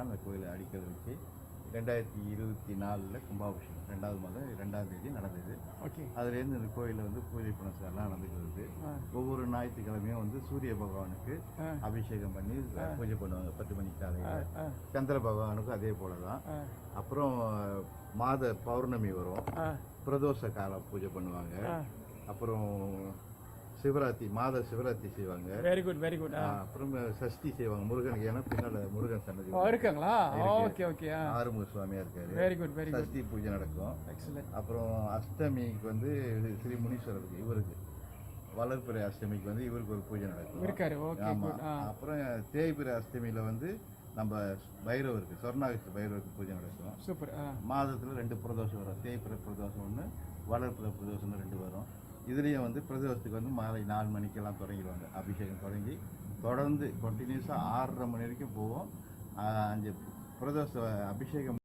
தான் அந்த கோயிலை அடிக்கல் வச்சு 2024 கும்பாபிஷேகம் 2வது மாதம் 2ஆம் தேதி நடந்தது. ஓகே. அதுலேருந்து இந்த கோயிலில் வந்து பூஜை புனஸ்காரம்லாம் நடந்துட்டு வருது. ஒவ்வொரு ஞாயிற்றுக்கிழமையும் வந்து சூரிய பகவானுக்கு அபிஷேகம் பண்ணி பூஜை பண்ணுவாங்க 10 மணிக்கு காலையில். சந்திர பகவானுக்கும் அதே போல தான். அப்புறம் மாத பௌர்ணமி வரும், பிரதோஷ கால பூஜை பண்ணுவாங்க. அப்புறம் சிவராத்திரி, மாத சிவராத்திரி செய்வாங்க. Very good very good. அப்புறம் சஷ்டி செய்வாங்க முருகனுக்கு, ஏன்னா பின்னால முருகன் சன்னதி இருக்காங்களா? Okay okay. ஆறுமுக சுவாமியா இருக்காரு. Very good very good. சஷ்டி பூஜை நடக்கும். எக்ஸலென்ட். அப்புறம் அஷ்டமிக்கு வந்து ஸ்ரீ முனீஸ்வரருக்கு, இவருக்கு வளர்பிறை அஷ்டமிக்கு வந்து இவருக்கு ஒரு பூஜை நடக்கும் இருக்காரு. ஓகே. அப்புறம் தேய்பிறை அஷ்டமியில வந்து நம்ம பைரவருக்கு, சொர்ணாகிருஷ்ண பைரவருக்கு பூஜை நடக்கும். சூப்பர். மாதத்துல 2 பிரதோஷம் வரும். தேய்பிறை பிரதோஷம் ஒன்று, வளர்பிறை பிரதோஷம் 2 வரும். இதுலேயும் வந்து பிரதோஷத்துக்கு வந்து மாலை 4 மணிக்கெல்லாம் தொடங்கிடுவாங்க. அபிஷேகம் தொடங்கி தொடர்ந்து கண்டினியூஸாக 6:30 மணி வரைக்கும் போவோம். 5 பிரதோஷ அபிஷேகம்